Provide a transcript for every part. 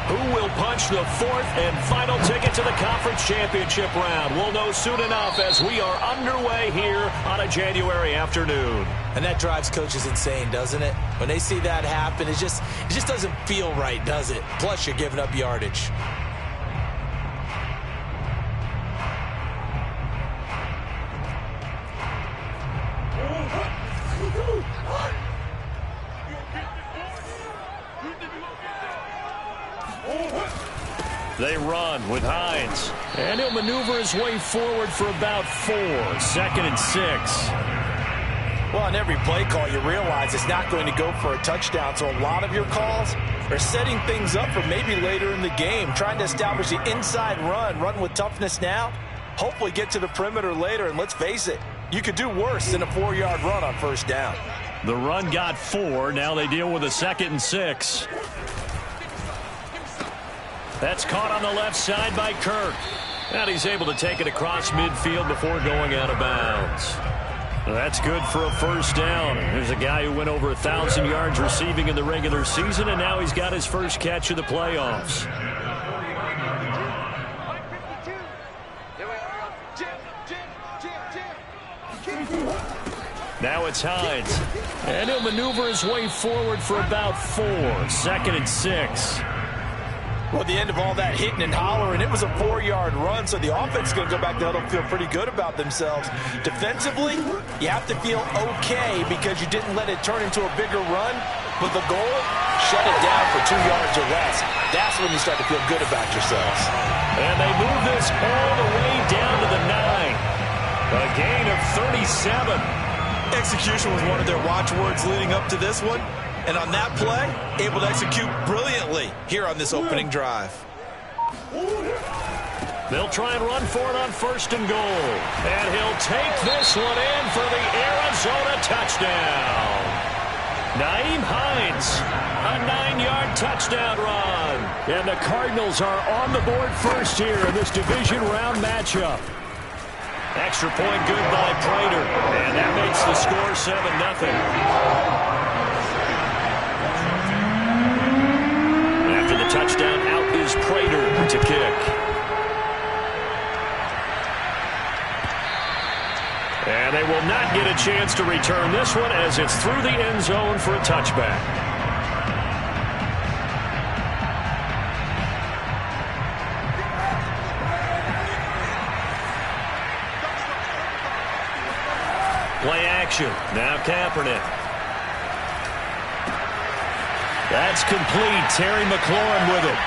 Who will punch the fourth and final ticket to the conference championship round? We'll know soon enough as we are underway here on a January afternoon. And that drives coaches insane, doesn't it? When they see that happen, it just doesn't feel right, does it? Plus, you're giving up yardage. They run with Hines. And he'll maneuver his way forward for about 4. 2nd and 6. Well, on every play call, you realize it's not going to go for a touchdown. So a lot of your calls are setting things up for maybe later in the game, trying to establish the inside run with toughness now, hopefully get to the perimeter later. And let's face it, you could do worse than a 4-yard run on first down. The run got 4. Now they deal with a 2nd and 6. That's caught on the left side by Kirk. And he's able to take it across midfield before going out of bounds. That's good for a first down. There's a guy who went over 1,000 yards receiving in the regular season, and now he's got his first catch of the playoffs. Now it's Hines. And he'll maneuver his way forward for about 4. 2nd and 6. Well, at the end of all that hitting and hollering, it was a 4-yard run, so the offense is going to go back to huddle and feel pretty good about themselves. Defensively, you have to feel okay because you didn't let it turn into a bigger run, but the goal, shut it down for 2 yards or less. That's when you start to feel good about yourselves. And they move this all the way down to the 9. A gain of 37. Execution was one of their watchwords leading up to this one. And on that play, able to execute brilliantly here on this opening drive. They'll try and run for it on 1st and goal. And he'll take this one in for the Arizona touchdown. Nyheim Hines, a 9-yard touchdown run. And the Cardinals are on the board first here in this division round matchup. Extra point good by Prater. And that makes the score 7-0. Touchdown, out is Prater to kick. And they will not get a chance to return this one as it's through the end zone for a touchback. Play action. Now Kaepernick. That's complete. Terry McLaurin with it.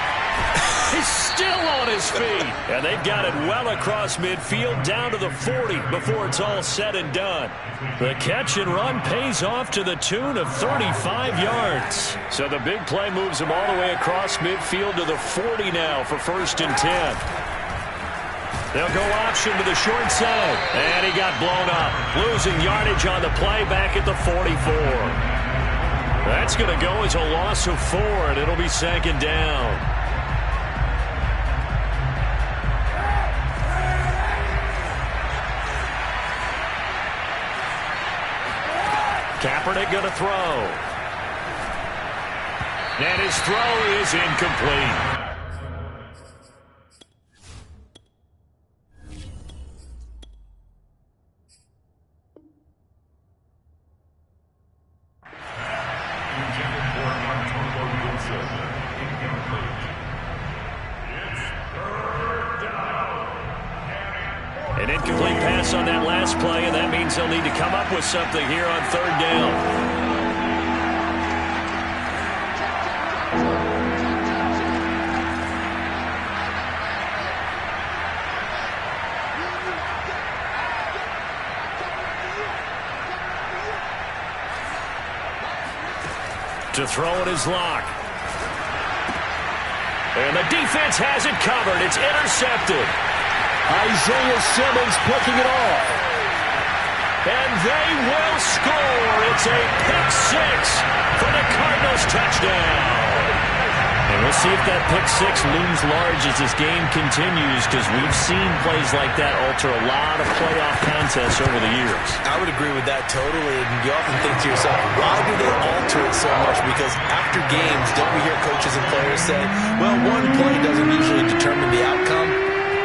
He's still on his feet. And they've got it well across midfield down to the 40 before it's all said and done. The catch and run pays off to the tune of 35 yards. So the big play moves him all the way across midfield to the 40 now for 1st and 10. They'll go option to the short side. And he got blown up. Losing yardage on the play back at the 44. That's going to go as a loss of 4, and it'll be 2nd down. Kaepernick going to throw. And his throw is incomplete. An incomplete pass on that last play, and that means they'll need to come up with something here on 3rd down. To throw it is Locke. And the defense has it covered. It's intercepted. Isaiah Simmons picking it off. And they will score. It's a pick 6 for the Cardinals touchdown. And And we'll see if that pick six looms large as this game continues, because we've seen plays like that alter a lot of playoff contests over the years. I would agree with that totally. And you often think to yourself, why do they alter it so much? Because after games, don't we hear coaches and players say, well, one play doesn't usually determine the outcome?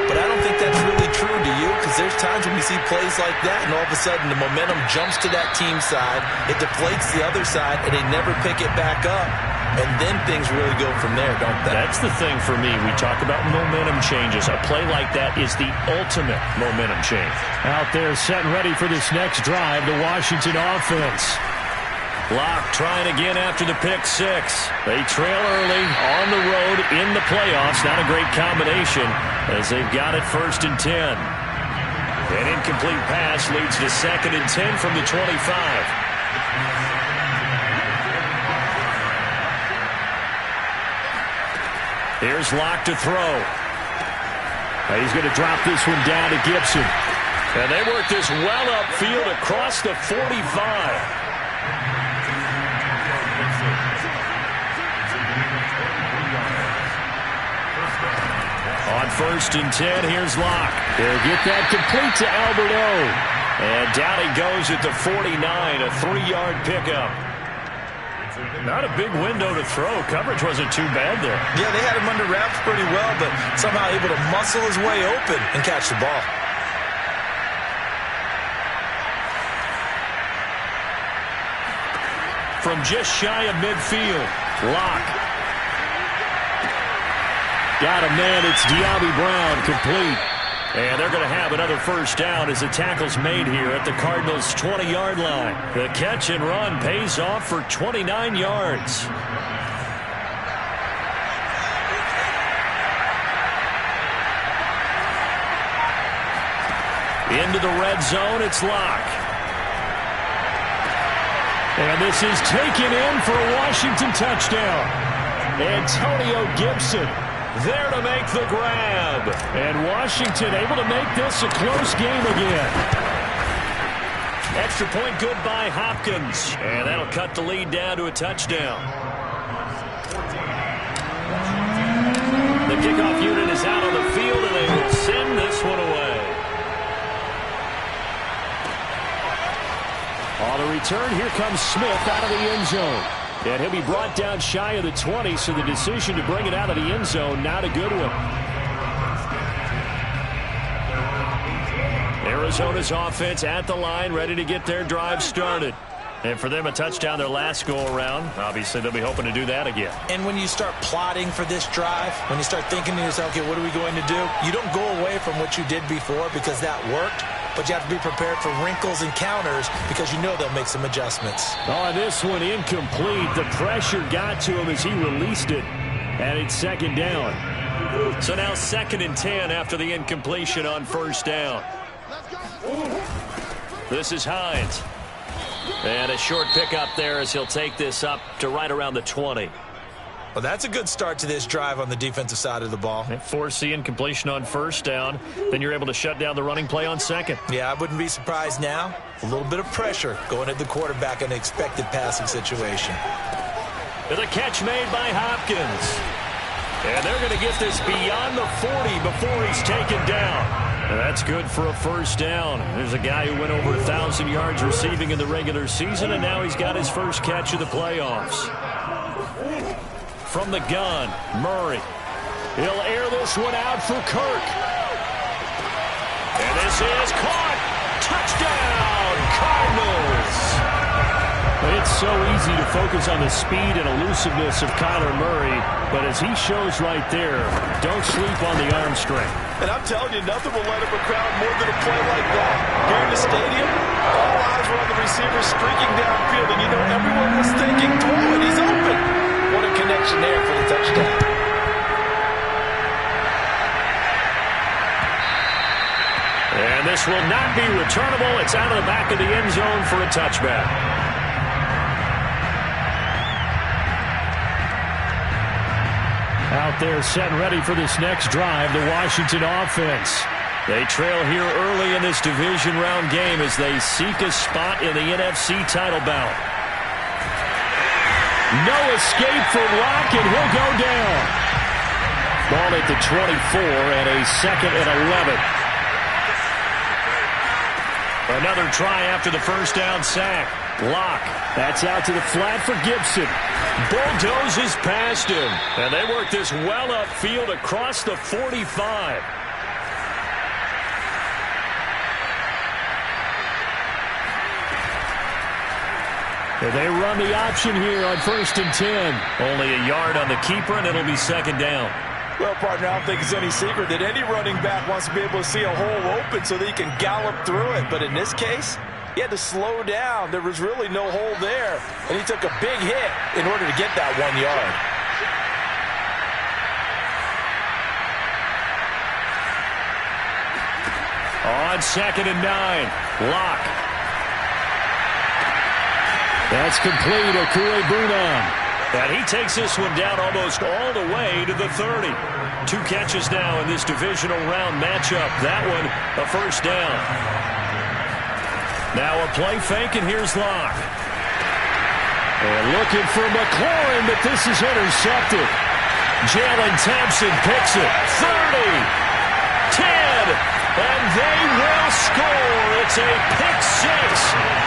But I don't think that's really true, do you? Because there's times when we see plays like that, and all of a sudden the momentum jumps to that team side, it deflates the other side, and they never pick it back up. And then things really go from there, don't they? That's the thing for me. We talk about momentum changes. A play like that is the ultimate momentum change. Out there set and ready for this next drive, the Washington offense. Locke trying again after the pick six. They trail early on the road in the playoffs. Not a great combination as they've got it 1st and 10. An incomplete pass leads to 2nd and 10 from the 25. Here's Locke to throw. He's going to drop this one down to Gibson. And they work this well upfield across the 45. On 1st and 10, here's Locke. They'll get that complete to Alberto. And down he goes at the 49, a 3-yard pickup. Not a big window to throw. Coverage wasn't too bad there. Yeah, they had him under wraps pretty well, but somehow able to muscle his way open and catch the ball. From just shy of midfield, Locke. Got a man, it's De'Ami Brown, complete. And they're going to have another 1st down as the tackle's made here at the Cardinals' 20-yard line. The catch and run pays off for 29 yards. Into the red zone, it's Locke. And this is taken in for a Washington touchdown. Antonio Gibson there to make the grab. And Washington able to make this a close game again. Extra point good by Hopkins. And that'll cut the lead down to a touchdown. The kickoff unit is out on the field, and they will send this one away. On the return, here comes Smith out of the end zone. And he'll be brought down shy of the 20, so the decision to bring it out of the end zone, not a good one. Arizona's offense at the line, ready to get their drive started. And for them, a touchdown their last go-around. Obviously, they'll be hoping to do that again. And when you start plotting for this drive, when you start thinking to yourself, okay, what are we going to do? You don't go away from what you did before because that worked. But you have to be prepared for wrinkles and counters because you know they'll make some adjustments. Oh, this one incomplete. The pressure got to him as he released it. And it's 2nd down. So now 2nd and 10 after the incompletion on 1st down. This is Hines. And a short pickup there as he'll take this up to right around the 20. Well, that's a good start to this drive on the defensive side of the ball. Force the incompletion on 1st down. Then you're able to shut down the running play on 2nd. Yeah, I wouldn't be surprised now. A little bit of pressure going at the quarterback in an expected passing situation. The catch made by Hopkins. And they're going to get this beyond the 40 before he's taken down. And that's good for a 1st down. There's a guy who went over 1,000 yards receiving in the regular season, and now he's got his first catch of the playoffs. From the gun, Murray. He'll air this one out for Kirk. And this is caught. Touchdown, Cardinals. It's so easy to focus on the speed and elusiveness of Kyler Murray, but as he shows right there, don't sleep on the arm strength. And I'm telling you, nothing will light up a crowd more than a play like that. Here in the stadium, all eyes were on the receiver streaking downfield, and you know everyone was thinking, throw it, he's open. What a connection there for the touchdown. And this will not be returnable. It's out of the back of the end zone for a touchback. Out there set and ready for this next drive, the Washington offense. They trail here early in this division round game as they seek a spot in the NFC title bout. No escape for Locke, and he'll go down. Ball at the 24 and a 2nd and 11. Another try after the first down sack. Locke, that's out to the flat for Gibson. Bulldozes past him. And they work this well upfield across the 45. And they run the option here on 1st and 10. Only a yard on the keeper, and it'll be 2nd down. Well, partner, I don't think it's any secret that any running back wants to be able to see a hole open so that he can gallop through it. But in this case, he had to slow down. There was really no hole there, and he took a big hit in order to get that 1 yard. On 2nd and 9, Locke. That's complete. Okue-Bunan. And he takes this one down almost all the way to the 30. 2 catches now in this divisional round matchup. That one, a first down. Now a play fake, and here's Locke. And looking for McLaurin, but this is intercepted. Jalen Thompson picks it. 30, 10, and they will score. It's a pick 6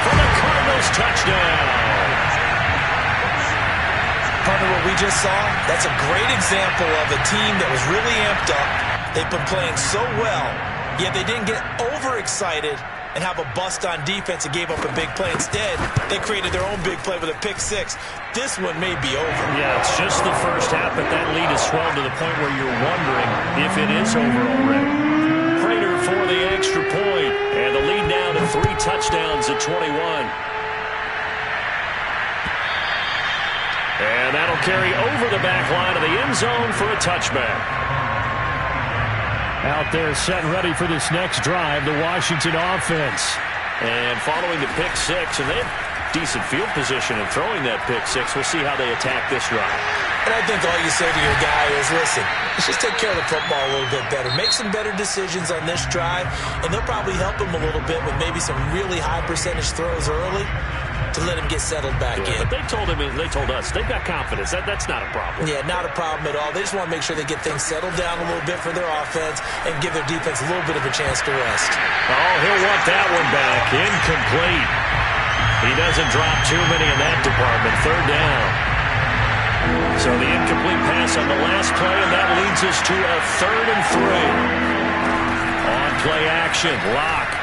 for the Cardinals touchdown. Partner, what we just saw, that's a great example of a team that was really amped up. They've been playing so well, yet they didn't get overexcited and have a bust on defense and gave up a big play. Instead, they created their own big play with a pick 6. This one may be over. Yeah, it's just the first half, but that lead has swelled to the point where you're wondering if it is over already. Prater for the extra point, and the lead now to 3 touchdowns at 21. And that'll carry over the back line of the end zone for a touchback. Out there set and ready for this next drive, the Washington offense. And following the pick 6, and they have decent field position in throwing that pick 6. We'll see how they attack this drive. And I think all you say to your guy is, listen, let's just take care of the football a little bit better. Make some better decisions on this drive, and they'll probably help him a little bit with maybe some really high percentage throws early to let him get settled back in. But they told us they've got confidence. That's not a problem. Yeah, not a problem at all. They just want to make sure they get things settled down a little bit for their offense and give their defense a little bit of a chance to rest. Oh, he'll want that one back. Incomplete. He doesn't drop too many in that department. 3rd down. So the incomplete pass on the last play, and that leads us to a 3rd and 3. On play action, Locke.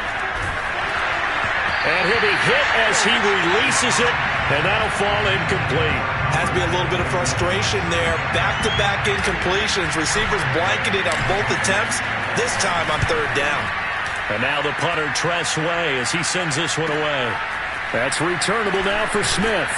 And he'll be hit as he releases it, and that'll fall incomplete. Has to be a little bit of frustration there. Back-to-back incompletions. Receivers blanketed on both attempts, this time on 3rd down. And now the punter, Tress Way, as he sends this one away. That's returnable now for Smith.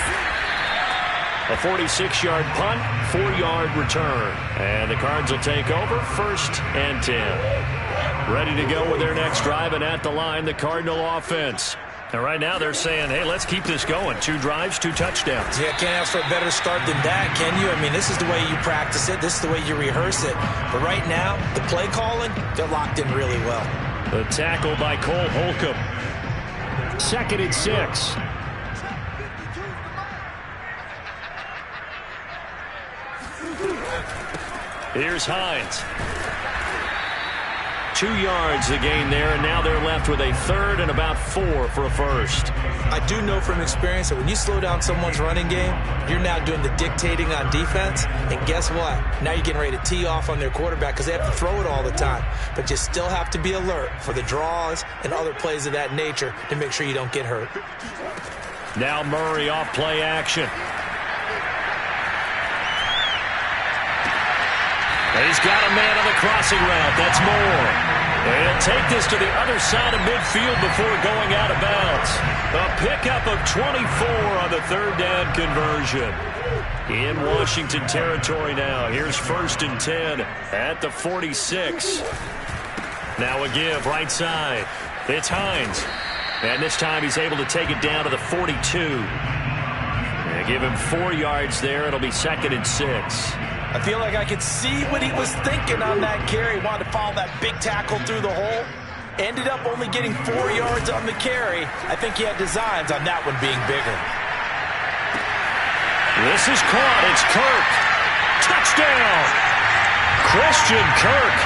A 46-yard punt, 4-yard return. And the Cards will take over, 1st and 10. Ready to go with their next drive, and at the line, the Cardinal offense. And right now they're saying, hey, let's keep this going. 2 drives, 2 touchdowns. Yeah, can't ask for a better start than that, can you? I mean, this is the way you practice it. This is the way you rehearse it. But right now, the play calling, they're locked in really well. The tackle by Cole Holcomb. 2nd and 6. Here's Hines. 2 yards the gain there, and now they're left with a 3rd and about 4 for a first. I do know from experience that when you slow down someone's running game, you're now doing the dictating on defense, and guess what? Now you're getting ready to tee off on their quarterback because they have to throw it all the time. But you still have to be alert for the draws and other plays of that nature to make sure you don't get hurt. Now Murray off play action. He's got a man on the crossing route. That's Moore. And he'll take this to the other side of midfield before going out of bounds. A pickup of 24 on the 3rd down conversion. In Washington territory now. Here's 1st and 10 at the 46. Now a give right side. It's Hines. And this time he's able to take it down to the 42. And give him 4 yards there. It'll be 2nd and 6. I feel like I could see what he was thinking on that carry. He wanted to follow that big tackle through the hole. Ended up only getting 4 yards on the carry. I think he had designs on that one being bigger. This is caught. It's Kirk. Touchdown. Christian Kirk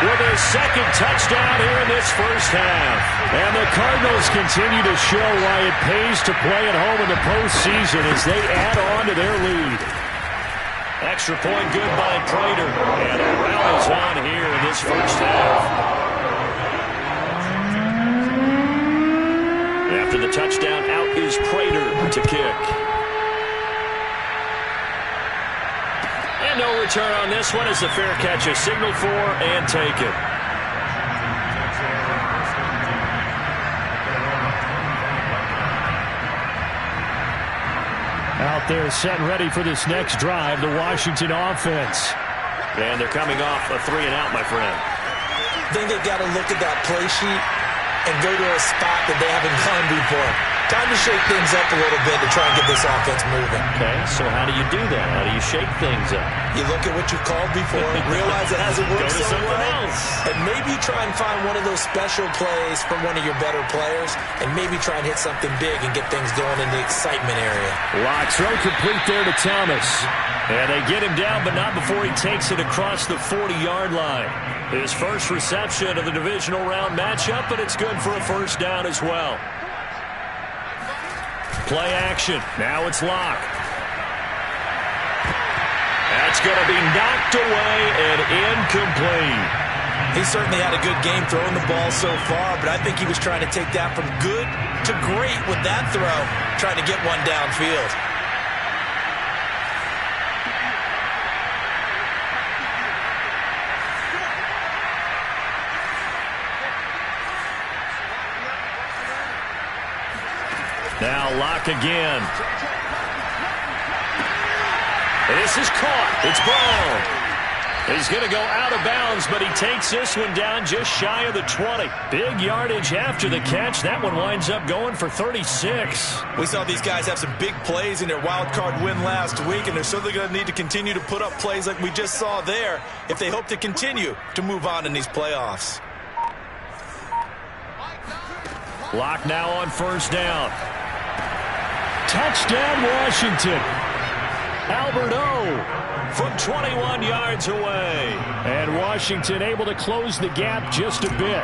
with his second touchdown here in this first half. And the Cardinals continue to show why it pays to play at home in the postseason as they add on to their lead. Extra point good by Prater. And a rally's on here in this first half. After the touchdown, out is Prater to kick. And no return on this one as the fair catch is signaled for and taken. Out there set and ready for this next drive, the Washington offense. And they're coming off a 3-and-out, my friend. I think they've got to look at that play sheet and go to a spot that they haven't gone before. Time to shake things up a little bit to try and get this offense moving. Okay, so how do you do that? How do you shake things up? You look at what you called before, realize it hasn't worked so well, else. and maybe try and find one of those special plays from one of your better players, and maybe try and hit something big and get things going in the excitement area. Lock throw complete there to Thomas. And they get him down, but not before he takes it across the 40-yard line. His first reception of the divisional round matchup, but it's good for a first down as well. Play action. Now it's Locke. That's going to be knocked away and incomplete. He certainly had a good game throwing the ball so far, but I think he was trying to take that from good to great with that throw, trying to get one downfield. Now Locke again. This is caught. It's Brown. He's going to go out of bounds, but he takes this one down just shy of the 20. Big yardage after the catch. That one winds up going for 36. We saw these guys have some big plays in their wild card win last week, and they're certainly going to need to continue to put up plays like we just saw there if they hope to continue to move on in these playoffs. Locke now on first down. Touchdown, Washington. Albert O from 21 yards away. And Washington able to close the gap just a bit.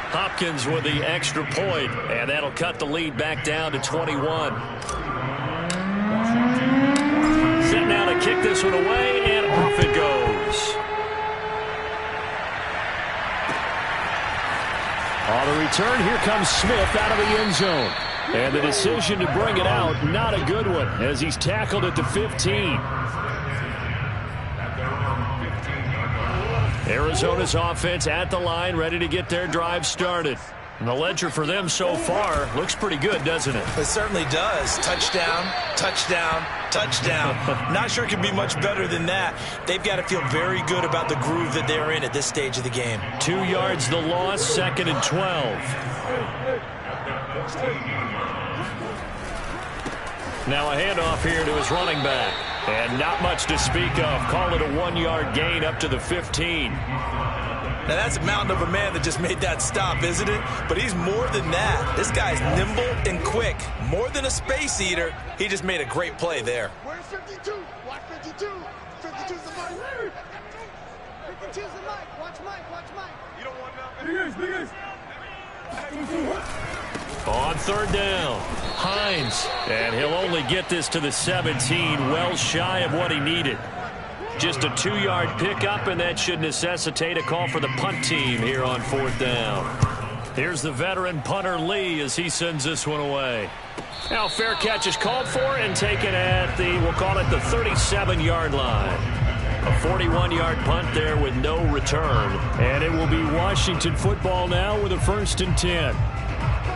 Hopkins with the extra point, and that'll cut the lead back down to 21. Set now to kick this one away, and off it goes. On the return, here comes Smith out of the end zone. And the decision to bring it out, not a good one, as he's tackled at the 15. Arizona's offense at the line, ready to get their drive started. And the ledger for them so far looks pretty good, doesn't it? It certainly does. Touchdown, touchdown, touchdown. Not sure it can be much better than that. They've got to feel very good about the groove that they're in at this stage of the game. 2 yards the loss, 2nd and 12. Now a handoff here to his running back. And not much to speak of. Call it a 1-yard gain up to the 15. Now that's a mountain of a man that just made that stop, isn't it? But he's more than that. This guy's nimble and quick. More than a space eater, he just made a great play there. Where's 52? Watch 52. 52's the mic. 52's the mic. Watch Mike. Watch Mike. You don't want nothing. Big On third down, Hines. And he'll only get this to the 17, well shy of what he needed. Just a 2-yard pickup, and that should necessitate a call for the punt team here on 4th down. Here's the veteran punter Lee as he sends this one away. Now fair catch is called for and taken at the, we'll call it the 37-yard line. A 41-yard punt there with no return. And it will be Washington football now with a 1st and 10.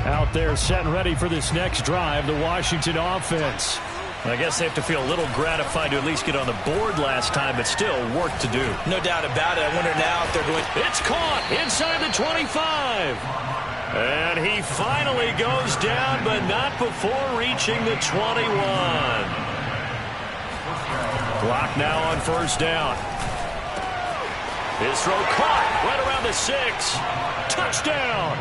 Out there set and ready for this next drive, the Washington offense. I guess they have to feel a little gratified to at least get on the board last time, but still work to do. No doubt about it. I wonder now if they're going... It's caught inside the 25. And he finally goes down, but not before reaching the 21. Clock now on first down. His throw caught right around the 6. Touchdown.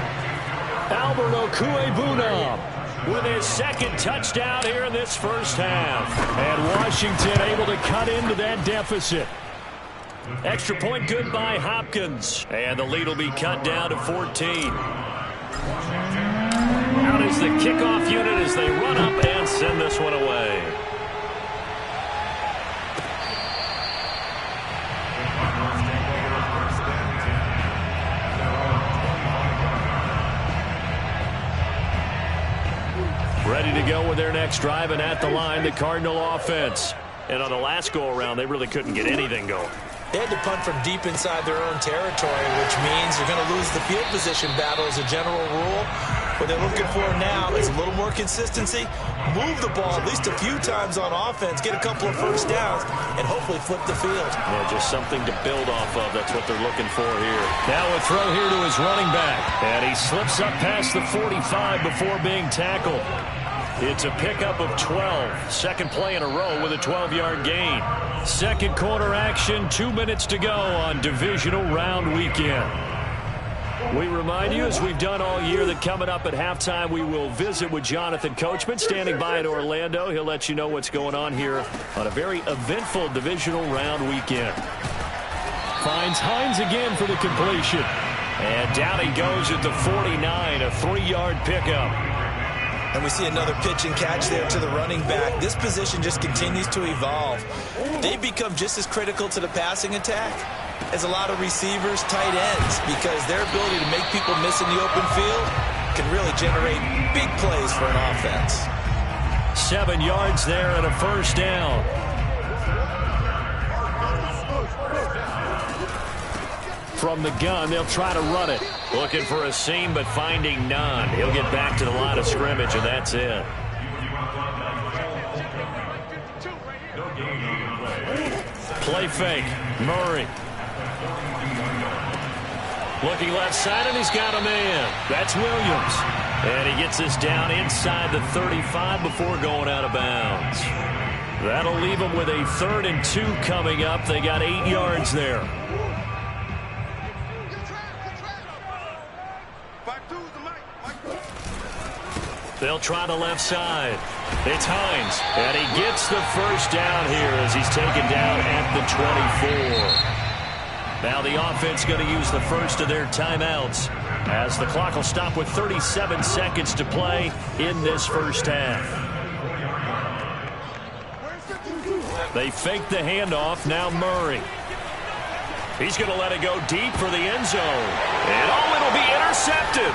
Albert Okuebunam with his second touchdown here in this first half. And Washington able to cut into that deficit. Extra point good by Hopkins. And the lead will be cut down to 14. Out is the kickoff unit as they run up and send this one away. Ready to go with their next drive, and at the line, the Cardinal offense. And on the last go-around, they really couldn't get anything going. They had to punt from deep inside their own territory, which means they're going to lose the field position battle as a general rule. What they're looking for now is a little more consistency, move the ball at least a few times on offense, get a couple of first downs, and hopefully flip the field. Yeah, just something to build off of. That's what they're looking for here. Now a throw here to his running back. And he slips up past the 45 before being tackled. It's a pickup of 12. Second play in a row with a 12-yard gain. Second quarter action, 2 minutes to go on divisional round weekend. We remind you, as we've done all year, that coming up at halftime, we will visit with Jonathan Coachman, standing by in Orlando. He'll let you know what's going on here on a very eventful divisional round weekend. Finds Hines again for the completion. And down he goes at the 49, a 3-yard pickup. And we see another pitch and catch there to the running back. This position just continues to evolve. They become just as critical to the passing attack as a lot of receivers, tight ends, because their ability to make people miss in the open field can really generate big plays for an offense. 7 yards there and a first down. From the gun, they'll try to run it. Looking for a seam, but finding none. He'll get back to the line of scrimmage, and that's it. Play fake. Murray. Looking left side, and he's got a man. That's Williams. And he gets this down inside the 35 before going out of bounds. That'll leave them with a 3rd and 2 coming up. They got 8 yards there. They'll try the left side. It's Hines. And he gets the first down here as he's taken down at the 24. Now the offense going to use the first of their timeouts as the clock will stop with 37 seconds to play in this first half. They fake the handoff. Now Murray. He's going to let it go deep for the end zone. And it'll be intercepted.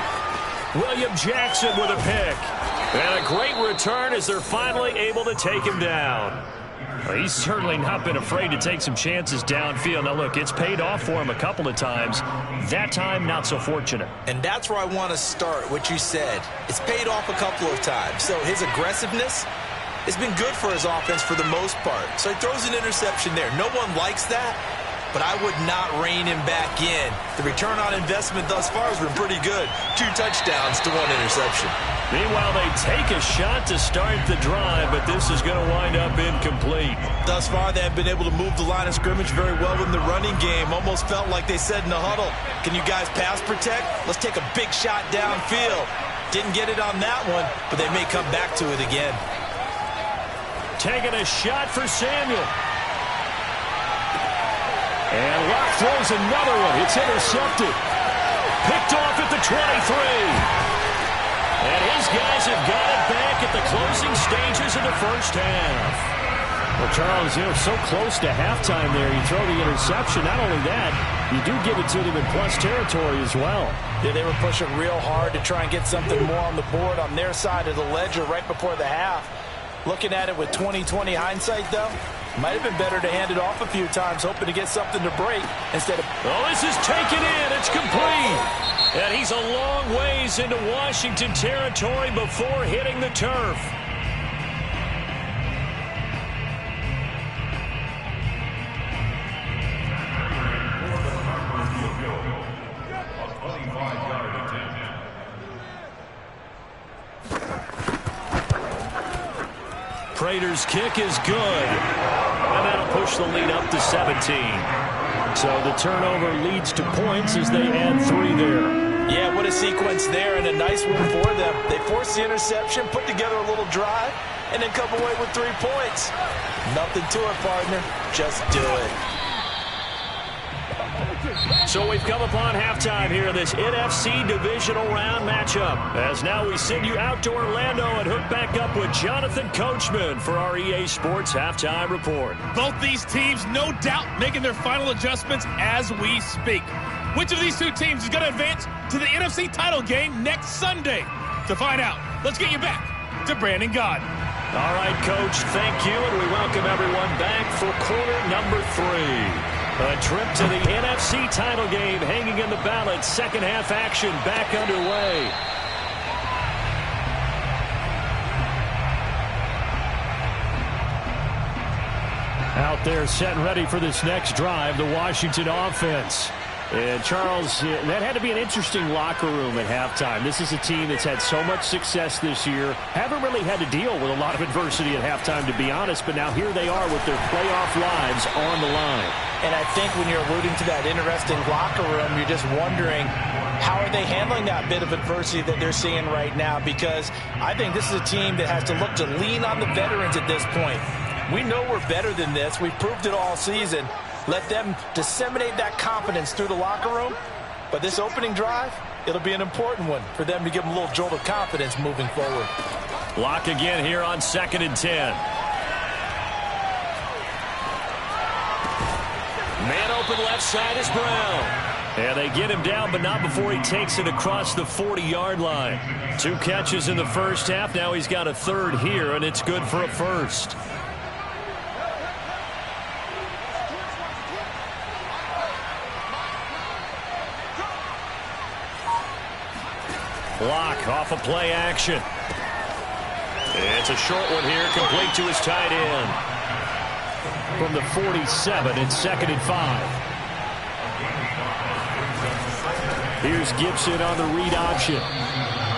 William Jackson with a pick. And a great return as they're finally able to take him down. Well, he's certainly not been afraid to take some chances downfield. Now, look, it's paid off for him a couple of times. That time, not so fortunate. And that's where I want to start, what you said. It's paid off a couple of times. So his aggressiveness has been good for his offense for the most part. So he throws an interception there. No one likes that, but I would not rein him back in. The return on investment thus far has been pretty good. 2 touchdowns to 1 interception. Meanwhile, they take a shot to start the drive, but this is going to wind up incomplete. Thus far, they have been able to move the line of scrimmage very well in the running game. Almost felt like they said in the huddle, can you guys pass protect? Let's take a big shot downfield. Didn't get it on that one, but they may come back to it again. Taking a shot for Samuel. And Locke throws another one. It's intercepted. Picked off at the 23. And his guys have got it back at the closing stages of the first half. Well, Charles, so close to halftime there. You throw the interception. Not only that, you do give it to them in plus territory as well. Yeah, they were pushing real hard to try and get something more on the board on their side of the ledger right before the half. Looking at it with 20/20 hindsight, though, might have been better to hand it off a few times, hoping to get something to break instead of... Oh, this is taken in. It's complete. And he's a long ways into Washington territory before hitting the turf. Prater's kick is good. And that'll push the lead up to 17. So the turnover leads to points as they add 3 there. Yeah, what a sequence there, and a nice one for them. They forced the interception, put together a little drive, and then come away with 3 points. Nothing to it, partner. Just do it. So we've come upon halftime here in this NFC Divisional Round matchup. As now we send you out to Orlando and hook back up with Jonathan Coachman for our EA Sports Halftime Report. Both these teams, no doubt, making their final adjustments as we speak. Which of these two teams is going to advance to the NFC title game next Sunday? To find out, let's get you back to Brandon Gaudin. All right, Coach, thank you, and we welcome everyone back for quarter number 3. A trip to the NFC title game hanging in the balance. Second half action back underway. Out there set and ready for this next drive, the Washington offense. And Charles, that had to be an interesting locker room at halftime. This is a team that's had so much success this year. Haven't really had to deal with a lot of adversity at halftime, to be honest. But now here they are with their playoff lives on the line. And I think when you're alluding to that interesting locker room, you're just wondering, how are they handling that bit of adversity that they're seeing right now? Because I think this is a team that has to look to lean on the veterans at this point. We know we're better than this. We've proved it all season. Let them disseminate that confidence through the locker room. But this opening drive, it'll be an important one for them to give them a little jolt of confidence moving forward. Lock again here on 2nd and 10. Man open left side is Brown. And they get him down, but not before he takes it across the 40-yard line. 2 catches in the first half. Now he's got a third here, and it's good for a first. Block off of play action. It's a short one here, complete to his tight end. From the 47, it's 2nd and 5. Here's Gibson on the read option.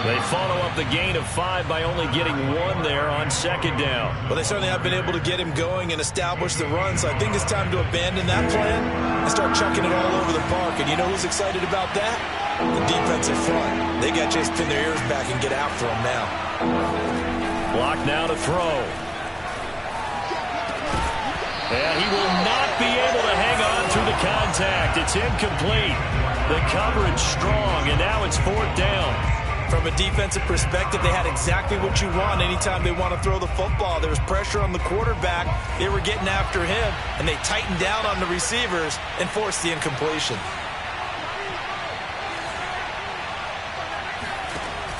They follow up the gain of 5 by only getting 1 there on 2nd down. Well, they certainly have been able to get him going and establish the run, so I think it's time to abandon that plan and start chucking it all over the park. And you know who's excited about that? The defensive front. They got to just pin their ears back and get after him now. Block now to throw. And he will not be able to hang on through the contact. It's incomplete. The coverage strong, and now it's 4th down. From a defensive perspective, they had exactly what you want anytime they want to throw the football. There was pressure on the quarterback. They were getting after him, and they tightened down on the receivers and forced the incompletion.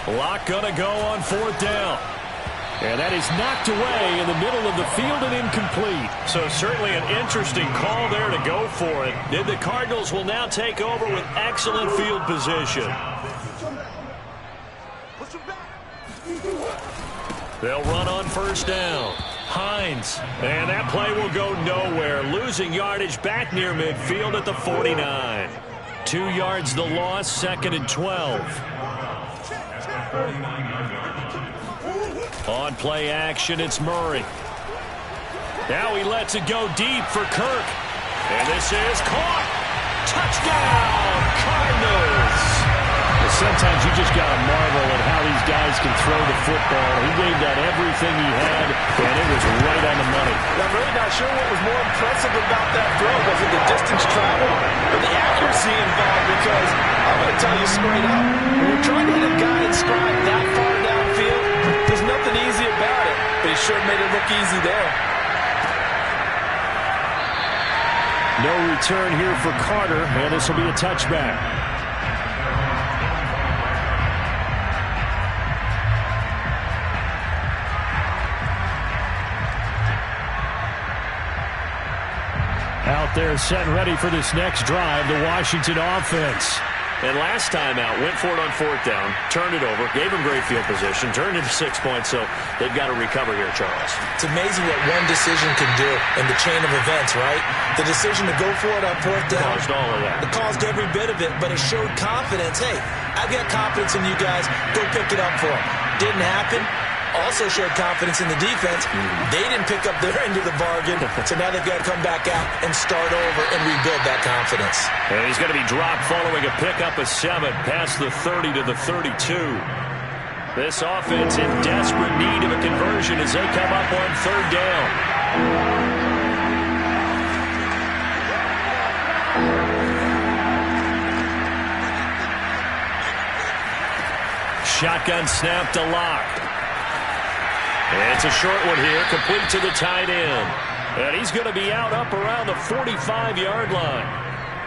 Lock gonna go on 4th down. And that is knocked away in the middle of the field and incomplete. So certainly an interesting call there to go for it. And the Cardinals will now take over with excellent field position. They'll run on 1st down. Hines. And that play will go nowhere. Losing yardage back near midfield at the 49. 2 yards the loss, 2nd and 12. On play action, it's Murray. Now he lets it go deep for Kirk. And this is caught. Touchdown, Cardinals. Sometimes you just got to marvel at how these guys can throw the football. He gave that everything he had, and it was right on the money. I'm really not sure what was more impressive about that throw. Was it the distance traveled or the accuracy involved? Because I'm going to tell you straight up, when you're trying to hit a guy in stride that far downfield, there's nothing easy about it. But he sure made it look easy there. No return here for Carter, and this will be a touchback. Out there set and ready for this next drive, the Washington offense. And last time out, went for it on 4th down, turned it over, gave him great field position, turned into 6 points, so they've got to recover here, Charles. It's amazing what one decision can do in the chain of events, right? The decision to go for it on 4th down. Caused all of that. It caused every bit of it, but it showed confidence. Hey, I've got confidence in you guys. Go pick it up for them. Didn't happen. also showed confidence in the defense. They didn't pick up their end of the bargain, so now they've got to come back out and start over and rebuild that confidence. And he's going to be dropped following a pickup of 7 past the 30 to the 32. This offense in desperate need of a conversion as they come up on 3rd down. Shotgun snap to Locke. It's a short one here, complete to the tight end. And he's going to be out up around the 45-yard line.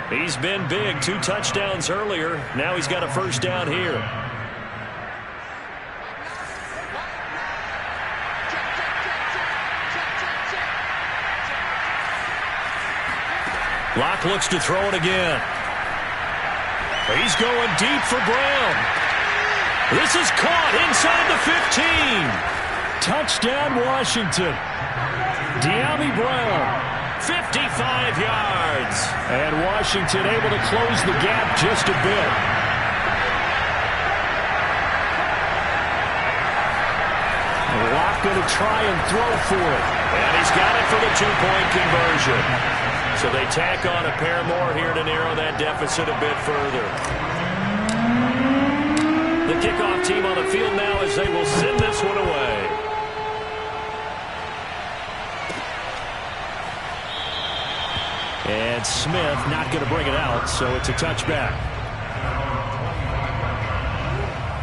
He's been big, 2 touchdowns earlier. Now he's got a 1st down here. Locke looks to throw it again. He's going deep for Brown. This is caught inside the 15. Touchdown, Washington. De'Ami Brown, 55 yards. And Washington able to close the gap just a bit. Locke going to try and throw for it. And he's got it for the 2-point conversion. So they tack on a pair more here to narrow that deficit a bit further. The kickoff team on the field now as they will send this one away. And Smith not going to bring it out, so it's a touchback.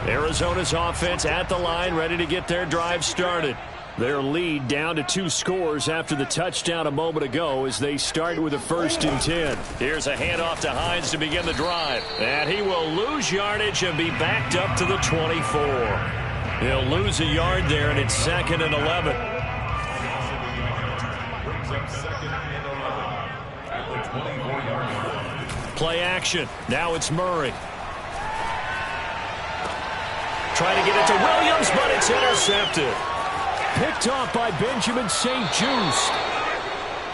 Arizona's offense at the line, ready to get their drive started. Their lead down to 2 scores after the touchdown a moment ago as they start with a 1st and 10. Here's a handoff to Hines to begin the drive. And he will lose yardage and be backed up to the 24. He'll lose a yard there, and it's 2nd and 11. Play action. Now it's Murray. Trying to get it to Williams, but it's intercepted. Picked off by Benjamin St. Juste.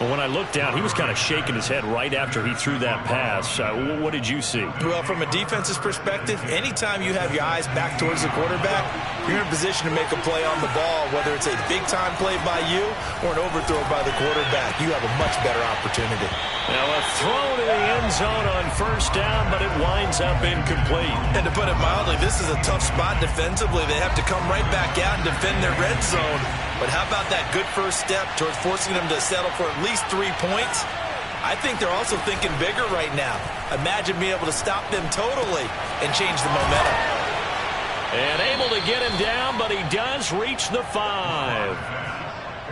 Well, when I looked down, he was kind of shaking his head right after he threw that pass. What did you see? Well, from a defense's perspective, anytime you have your eyes back towards the quarterback, you're in a position to make a play on the ball, whether it's a big-time play by you or an overthrow by the quarterback. You have a much better opportunity. Now a throw to the end zone on 1st down, but it winds up incomplete. And to put it mildly, this is a tough spot defensively. They have to come right back out and defend their red zone. But how about that good first step towards forcing them to settle for at least 3 points? I think they're also thinking bigger right now. Imagine being able to stop them totally and change the momentum. And able to get him down, but he does reach the 5.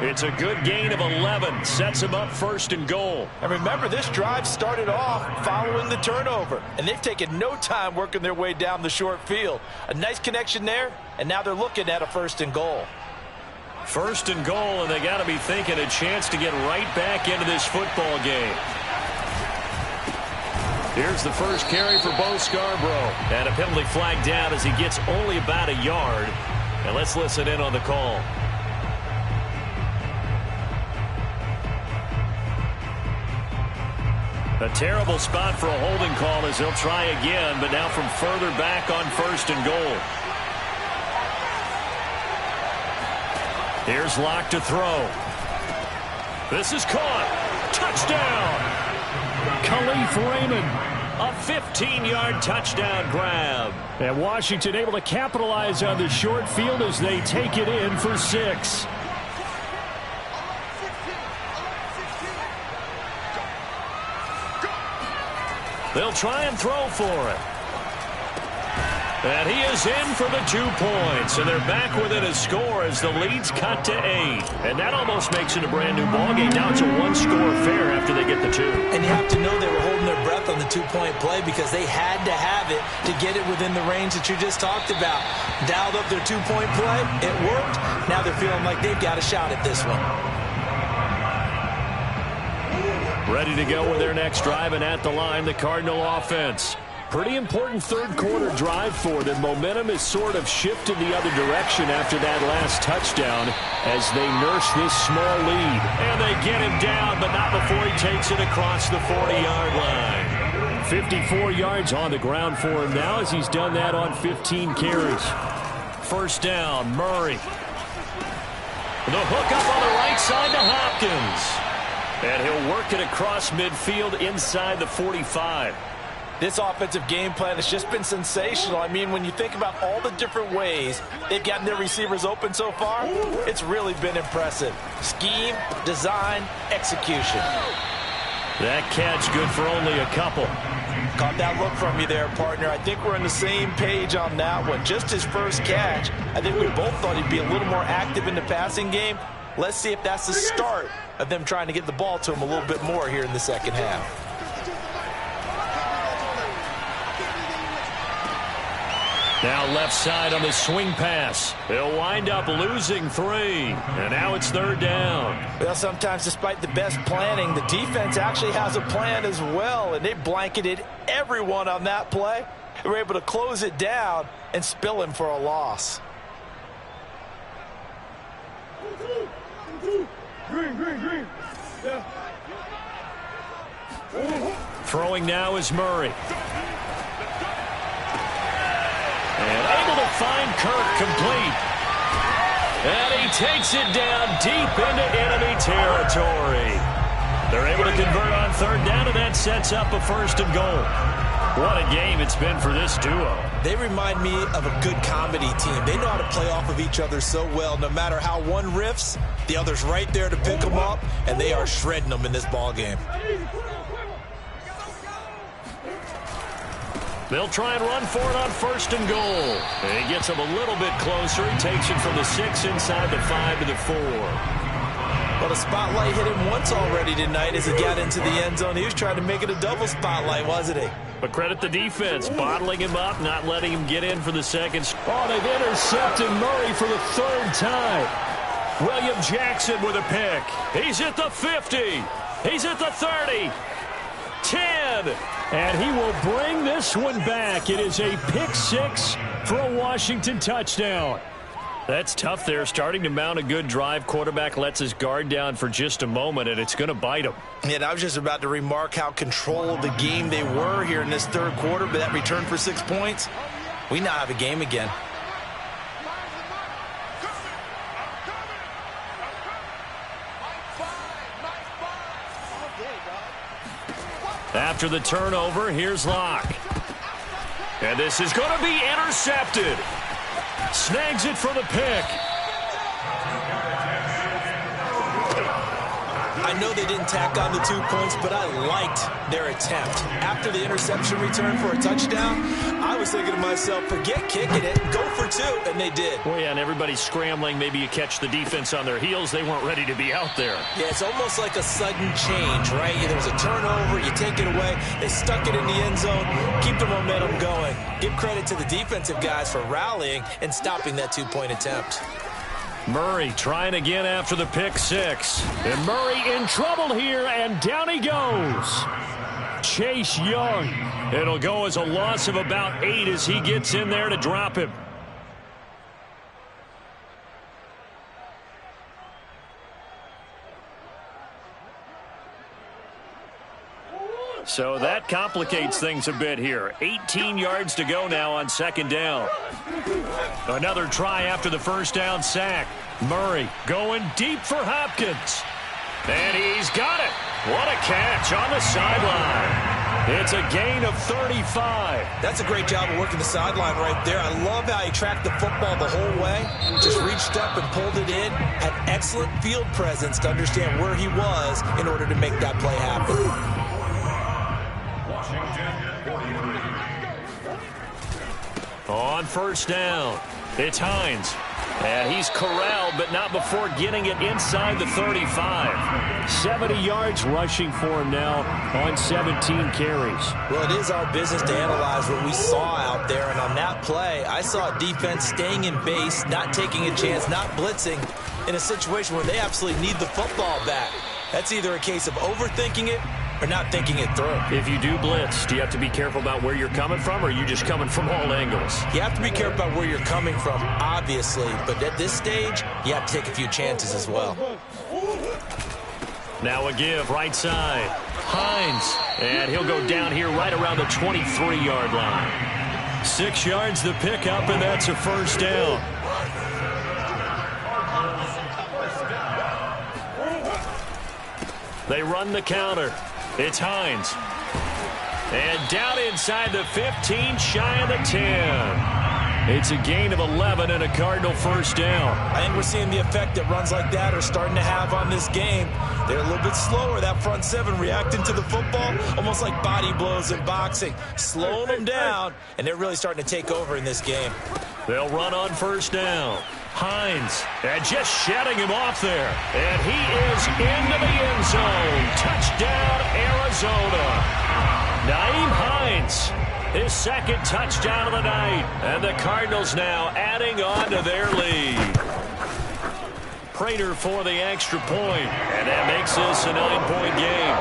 It's a good gain of 11. Sets him up 1st and goal. And remember, this drive started off following the turnover. And they've taken no time working their way down the short field. A nice connection there, and now they're looking at a 1st and goal. 1st and goal, and they got to be thinking a chance to get right back into this football game. Here's the first carry for Bo Scarborough. And a penalty flag down as he gets only about a yard. And let's listen in on the call. A terrible spot for a holding call as they'll try again, but now from further back on 1st and goal. Here's Locke to throw. This is caught. Touchdown. Khalif Raymond. A 15-yard touchdown grab. And Washington able to capitalize on the short field as they take it in for 6. They'll try and throw for it. And he is in for the 2 points. And they're back within a score as the lead's cut to 8. And that almost makes it a brand new ballgame. Now it's a 1-score affair after they get the 2. And you have to know they were holding their breath on the 2-point play because they had to have it to get it within the range that you just talked about. Dialed up their 2-point play. It worked. Now they're feeling like they've got a shot at this one. Ready to go with their next drive, and at the line, the Cardinal offense. Pretty important third-quarter drive for them. Momentum is sort of shifted the other direction after that last touchdown as they nurse this small lead. And they get him down, but not before he takes it across the 40-yard line. 54 yards on the ground for him now as he's done that on 15 carries. 1st down, Murray. The hook up on the right side to Hopkins. And he'll work it across midfield inside the 45. This offensive game plan has just been sensational. I mean, when you think about all the different ways they've gotten their receivers open so far, it's really been impressive. Scheme, design, execution. That catch good for only a couple. Caught that look from you there, partner. I think we're on the same page on that one. Just his first catch, I think we both thought he'd be a little more active in the passing game. Let's see if that's the start of them trying to get the ball to him a little bit more here in the second half. Now left side on the swing pass. They'll wind up losing 3. And now it's third down. Well, sometimes despite the best planning, the defense actually has a plan as well. And they blanketed everyone on that play. They were able to close it down and spill him for a loss. Green. Yeah. Throwing now is Murray. And able to find Kirk complete. And he takes it down deep into enemy territory. They're able to convert on third down, and that sets up a 1st and goal. What a game it's been for this duo. They remind me of a good comedy team. They know how to play off of each other so well. No matter how one riffs, the other's right there to pick them up, and they are shredding them in this ball game. They'll try and run for it on 1st and goal. And he gets him a little bit closer. He takes it from the 6 inside the 5 to the 4. Well, the spotlight hit him once already tonight as he got into the end zone. He was trying to make it a double spotlight, wasn't he? But credit the defense, bottling him up, not letting him get in for the second. Oh, they've intercepted Murray for the 3rd time. William Jackson with a pick. He's at the 50. He's at the 30. 10. And he will bring this one back. It is a pick 6 for a Washington touchdown. That's tough there, starting to mount a good drive. Quarterback lets his guard down for just a moment, and it's going to bite him. And I was just about to remark how controlled the game they were here in this 3rd quarter, but that return for 6 points, we now have a game again. After the turnover, here's Locke. And this is going to be intercepted. Snags it for the pick. I know they didn't tack on the 2 points, but I liked their attempt. After the interception return for a touchdown, I was thinking to myself, forget kicking it, go for 2, and they did. Well, yeah, and everybody's scrambling. Maybe you catch the defense on their heels. They weren't ready to be out there. Yeah, it's almost like a sudden change, right? There was a turnover, you take it away, they stuck it in the end zone, keep the momentum going. Give credit to the defensive guys for rallying and stopping that 2-point attempt. Murray trying again after the pick 6. And Murray in trouble here, and down he goes. Chase Young. It'll go as a loss of about 8 as he gets in there to drop him. So that complicates things a bit here. 18 yards to go now on 2nd down. Another try after the 1st down sack. Murray going deep for Hopkins. And he's got it. What a catch on the sideline. It's a gain of 35. That's a great job of working the sideline right there. I love how he tracked the football the whole way. Just reached up and pulled it in. Had excellent field presence to understand where he was in order to make that play happen. On 1st down, it's Hines. And he's corralled, but not before getting it inside the 35. 70 yards rushing for him now on 17 carries. Well, it is our business to analyze what we saw out there. And on that play, I saw a defense staying in base, not taking a chance, not blitzing in a situation where they absolutely need the football back. That's either a case of overthinking it or not thinking it through. If you do blitz, do you have to be careful about where you're coming from, or are you just coming from all angles? You have to be careful about where you're coming from, obviously. But at this stage, you have to take a few chances as well. Now a give, right side. Hines. And he'll go down here right around the 23-yard line. 6 yards the pickup, and that's a 1st down. They run the counter. It's Hines. And down inside the 15, shy of the 10. It's a gain of 11 and a Cardinal first down. I think we're seeing the effect that runs like that are starting to have on this game. They're a little bit slower, that front seven, reacting to the football, almost like body blows in boxing, slowing them down, and they're really starting to take over in this game. They'll run on first down. Hines, and just shutting him off there. And he is into the end zone. Touchdown, Arizona. Nyheim Hines, his second touchdown of the night. And the Cardinals now adding on to their lead. Prater for the extra point. And that makes this a 9-point game.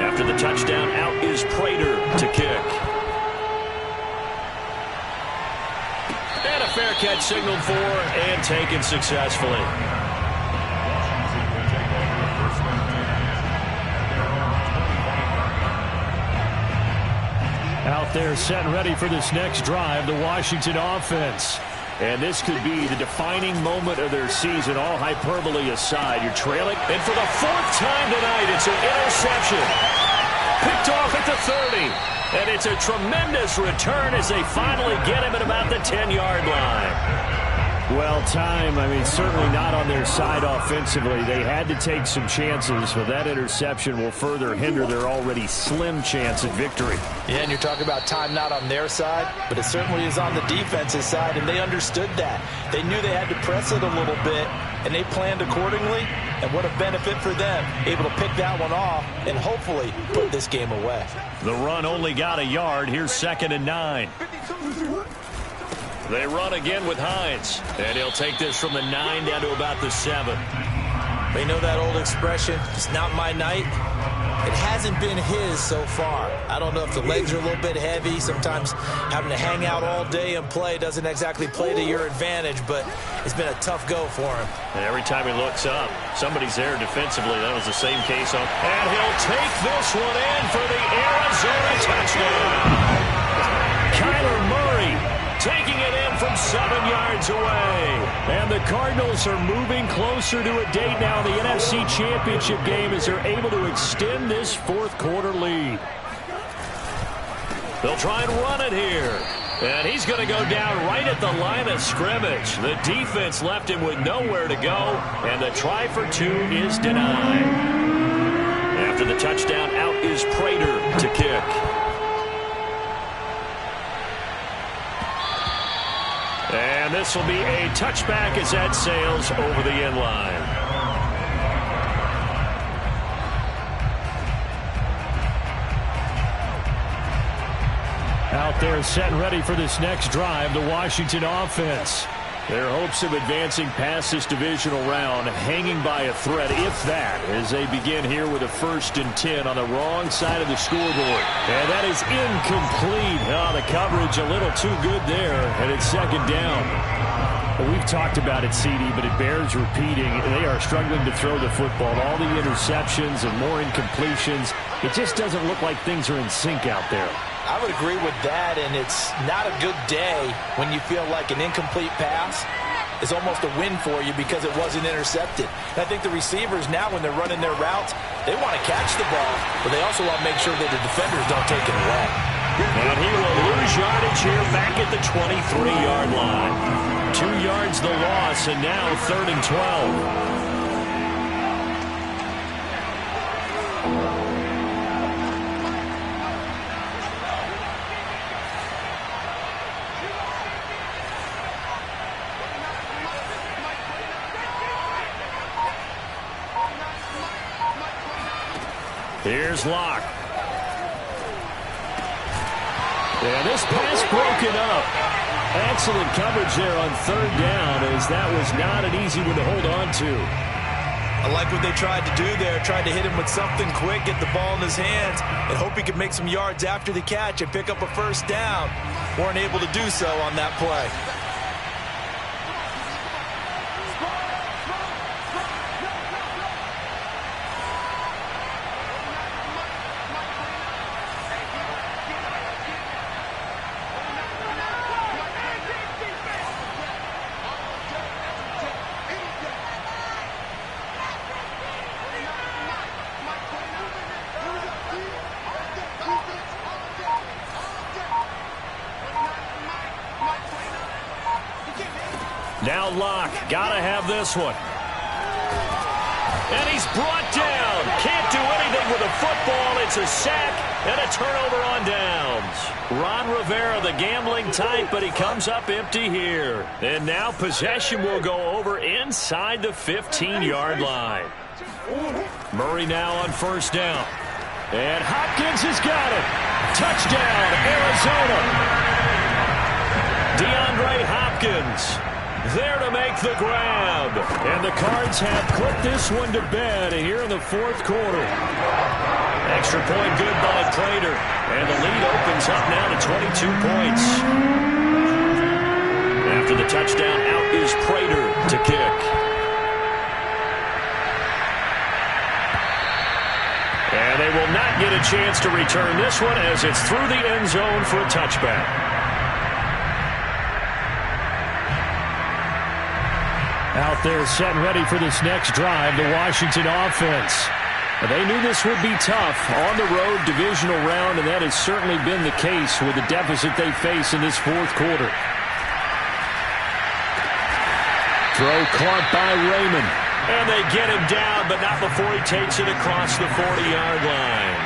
After the touchdown, out is Prater to kick. And a fair catch signaled for and taken successfully. Out there set and ready for this next drive, the Washington offense. And this could be the defining moment of their season, all hyperbole aside. You're trailing. And for the fourth time tonight, it's an interception. Picked off at the 30. And it's a tremendous return as they finally get him at about the 10-yard line. Well, certainly not on their side offensively. They had to take some chances, but that interception will further hinder their already slim chance at victory. Yeah, and you're talking about time not on their side, but it certainly is on the defense's side, and they understood that. They knew they had to press it a little bit, and they planned accordingly, and what a benefit for them, able to pick that one off and hopefully put this game away. The run only got a yard. Here's 2nd and 9. They run again with Hines, and he'll take this from the 9 down to about the 7. They know that old expression, it's not my night. It hasn't been his so far. I don't know if the legs are a little bit heavy. Sometimes having to hang out all day and play doesn't exactly play to your advantage, but it's been a tough go for him. And every time he looks up, somebody's there defensively. That was the same case on. And he'll take this one in for the Arizona touchdown. Kyler Murray taking it in from 7 yards away. And the Cardinals are moving closer to a date now in the NFC Championship game as they're able to extend this fourth-quarter lead. They'll try and run it here. And he's going to go down right at the line of scrimmage. The defense left him with nowhere to go, and the try for 2 is denied. After the touchdown, out is Prater to kick. And this will be a touchback as that sails over the end line. Out there set and ready for this next drive, the Washington offense. Their hopes of advancing past this divisional round hanging by a thread, if that, as they begin here with a 1st and 10 on the wrong side of the scoreboard. And that is incomplete. Oh, the coverage a little too good there, and it's 2nd down. Well, we've talked about it, CD, but it bears repeating. They are struggling to throw the football. All the interceptions and more incompletions. It just doesn't look like things are in sync out there. I would agree with that, and it's not a good day when you feel like an incomplete pass is almost a win for you because it wasn't intercepted. And I think the receivers now, when they're running their routes, they want to catch the ball, but they also want to make sure that the defenders don't take it away. And he will lose yardage here back at the 23-yard line. 2 yards the loss, and now 3rd and 12. Here's Locke. And this pass broken up. Excellent coverage there on 3rd down, as that was not an easy one to hold on to. I like what they tried to do there. Tried to hit him with something quick, get the ball in his hands, and hope he could make some yards after the catch and pick up a 1st down. Weren't able to do so on that play. Now Locke, gotta have this one. And he's brought down. Can't do anything with a football. It's a sack and a turnover on downs. Ron Rivera, the gambling type, but he comes up empty here. And now possession will go over inside the 15-yard line. Murray now on first down. And Hopkins has got it. Touchdown, Arizona. DeAndre Hopkins there to make the grab. And the Cards have put this one to bed here in the fourth quarter. Extra point good by Prater. And the lead opens up now to 22 points. After the touchdown, out is Prater to kick. And they will not get a chance to return this one as it's through the end zone for a touchback. Out there set and ready for this next drive, the Washington offense. They knew this would be tough on the road divisional round, and that has certainly been the case with the deficit they face in this fourth quarter. Throw caught by Raymond. And they get him down, but not before he takes it across the 40-yard line.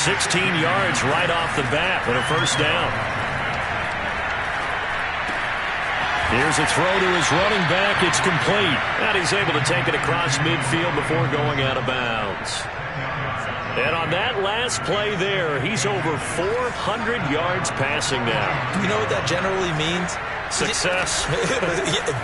16 yards right off the bat and a first down. Here's a throw to his running back. It's complete. And he's able to take it across midfield before going out of bounds. And on that last play there, he's over 400 yards passing now. You know what that generally means? Success.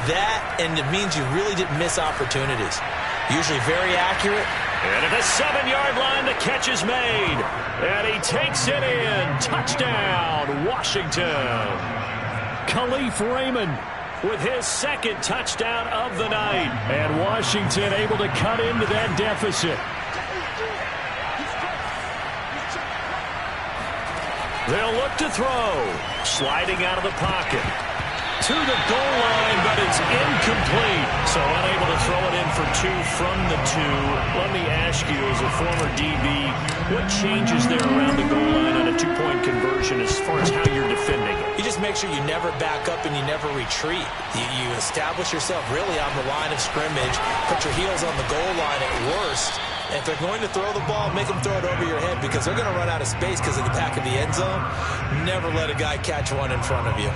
That, and it means you really didn't miss opportunities. Usually very accurate. And at the 7-yard line, the catch is made. And he takes it in. Touchdown, Washington. Khalif Raymond with his second touchdown of the night. And Washington able to cut into that deficit. They'll look to throw. Sliding out of the pocket. To the goal line, but it's incomplete. So unable to throw it in for two from the two. Let me ask you, as a former DB, what changes there around the goal line on a two-point conversion as far as how you're defending it? You just make sure you never back up and you never retreat. You establish yourself really on the line of scrimmage, put your heels on the goal line at worst. And if they're going to throw the ball, make them throw it over your head because they're going to run out of space because of the back of the end zone. Never let a guy catch one in front of you.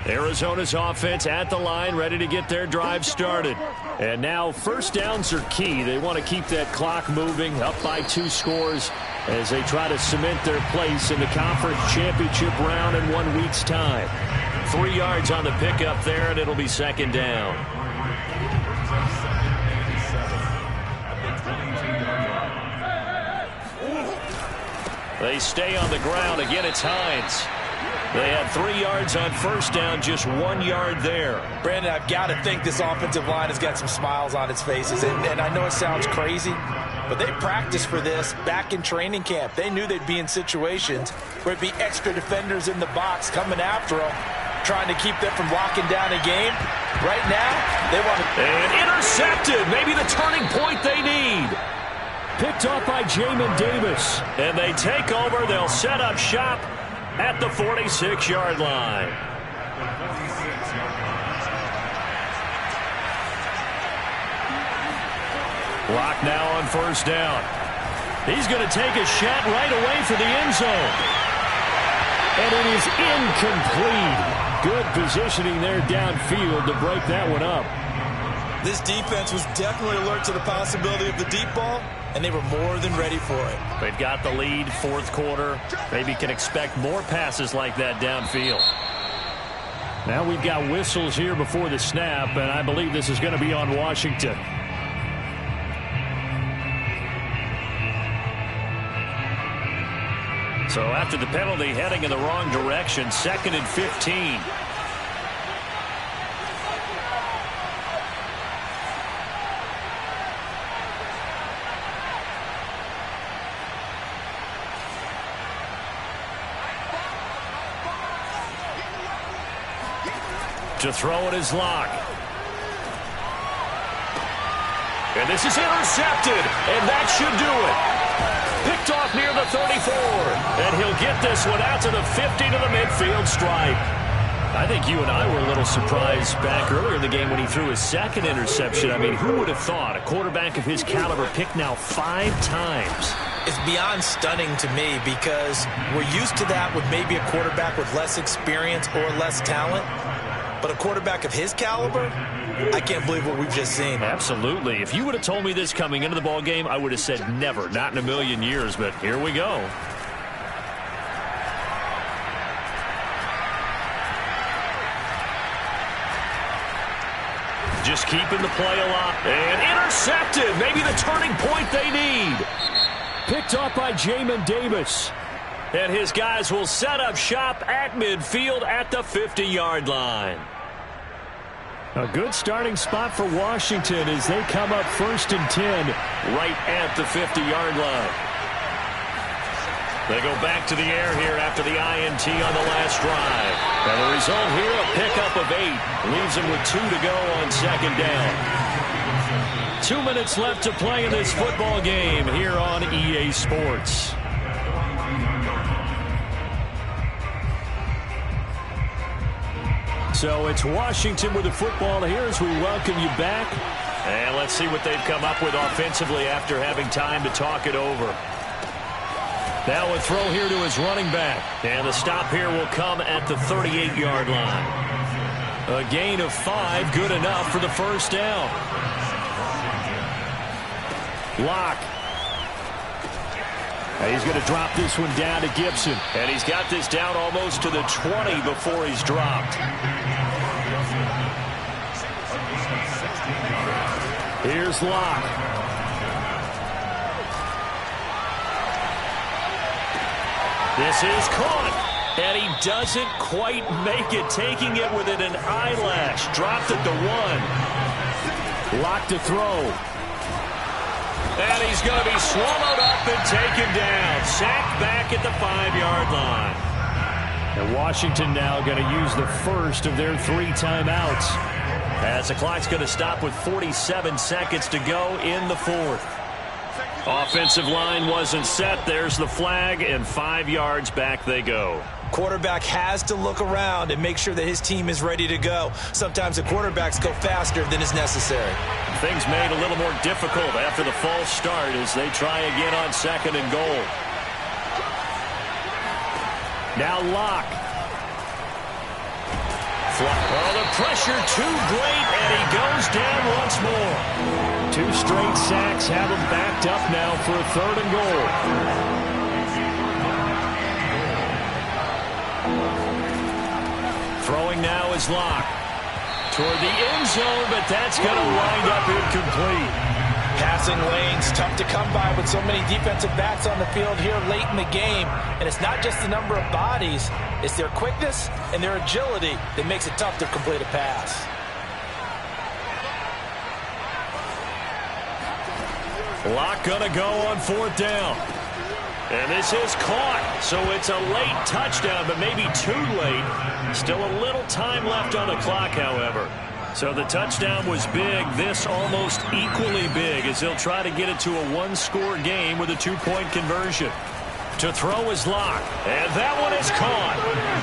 Arizona's offense at the line, ready to get their drive started. And now first downs are key. They want to keep that clock moving, up by 2 scores as they try to cement their place in the conference championship round in 1 week's time. 3 yards on the pickup there, and it'll be second down. They stay on the ground. Again, it's Hines. They had 3 yards on first down, just 1 yard there. Brandon, I've got to think this offensive line has got some smiles on its faces. And I know it sounds crazy, but they practiced for this back in training camp. They knew they'd be in situations where it'd be extra defenders in the box coming after them, trying to keep them from locking down a game. Right now, they want to... And intercepted. Maybe the turning point they need. Picked off by Jamin Davis. And they take over. They'll set up shop at the 46-yard line. Locke now on first down. He's going to take a shot right away for the end zone. And it is incomplete. Good positioning there downfield to break that one up. This defense was definitely alert to the possibility of the deep ball, and they were more than ready for it. They've got the lead, fourth quarter. Maybe can expect more passes like that downfield. Now we've got whistles here before the snap, and I believe this is going to be on Washington. So after the penalty, heading in the wrong direction, 2nd and 15. To throw it is Locke. And this is intercepted, and that should do it. Picked off near the 34, and he'll get get this one out to the 50 to the midfield stripe. I think you and I were a little surprised back earlier in the game when he threw his second interception. I mean, who would have thought a quarterback of his caliber picked now 5 times? It's beyond stunning to me because we're used to that with maybe a quarterback with less experience or less talent. But a quarterback of his caliber, I can't believe what we've just seen. Absolutely. If you would have told me this coming into the ball game, I would have said never, not in a million years. But here we go. Just keeping the play alive. And intercepted. Maybe the turning point they need. Picked off by Jamin Davis. And his guys will set up shop at midfield at the 50-yard line. A good starting spot for Washington as they come up 1st and 10 right at the 50-yard line. They go back to the air here after the INT on the last drive. And the result here, a pickup of 8. Leaves them with 2 to go on 2nd down. 2 minutes left to play in this football game here on EA Sports. So it's Washington with the football here as we welcome you back. And let's see what they've come up with offensively after having time to talk it over. Now a throw here to his running back. And the stop here will come at the 38-yard line. A gain of 5, good enough for the 1st down. Locke. And he's going to drop this one down to Gibson. And he's got this down almost to the 20 before he's dropped. Here's Locke. This is caught, and he doesn't quite make it, taking it within an eyelash. Dropped it to 1. Locked to throw. And he's going to be swallowed up and taken down. Sacked back at the 5-yard line. And Washington now going to use the first of their 3 timeouts. As the clock's going to stop with 47 seconds to go in the 4th. Offensive line wasn't set. There's the flag, and 5 yards back they go. Quarterback has to look around and make sure that his team is ready to go. Sometimes the quarterbacks go faster than is necessary. Things made a little more difficult after the false start as they try again on 2nd and goal. Now Locke. Oh, the pressure too great, and he goes down once more. 2 straight sacks have him backed up now for a 3rd and goal. Throwing now is Locke. Toward the end zone, but that's going to wind up incomplete. Passing lanes, tough to come by with so many defensive backs on the field here late in the game. And it's not just the number of bodies, it's their quickness and their agility that makes it tough to complete a pass. Locke gonna go on 4th down. And this is caught, so it's a late touchdown, but maybe too late. Still a little time left on the clock, however. So the touchdown was big. This almost equally big as they'll try to get it to a 1-score game with a 2-point conversion. To throw is Locke, and that one is caught.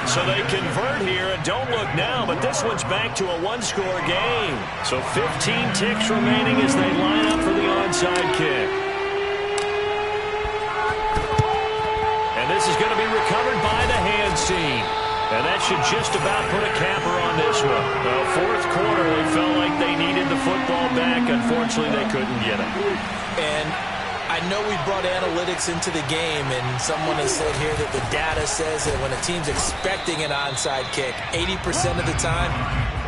So they convert here, and don't look now, but this one's back to a 1-score game. So 15 ticks remaining as they line up for the onside kick. And this is going to be recovered by the hands team. And that should just about put a capper on this one. Well, 4th quarter, they felt like they needed the football back. Unfortunately, they couldn't get it. And I know we brought analytics into the game, and someone has said here that the data says that when a team's expecting an onside kick, 80% of the time,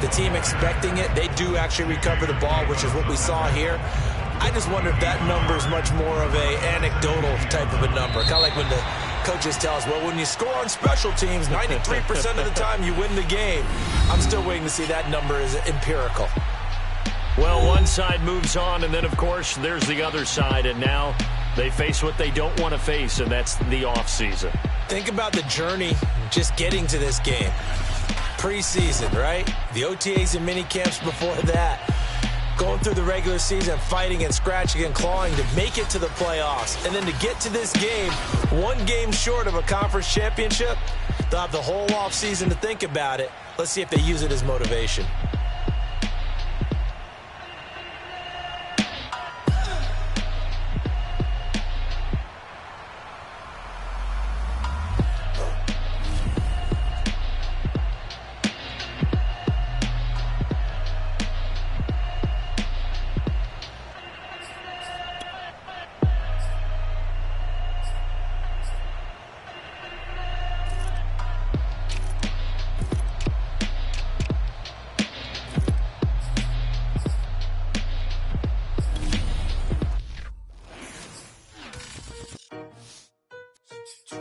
the team expecting it, they do actually recover the ball, which is what we saw here. I just wonder if that number is much more of a anecdotal type of a number. Kind of like when the coaches tell us, well, when you score on special teams, 93% of the time you win the game. I'm still waiting to see that number is empirical. Well, one side moves on, and then, of course, there's the other side, and now they face what they don't want to face, and that's the offseason. Think about the journey just getting to this game. Preseason, right? The OTAs and mini camps before that. going through the regular season, fighting and scratching and clawing to make it to the playoffs. And then to get to this game, one game short of a conference championship, they'll have the whole offseason to think about it. Let's see if they use it as motivation.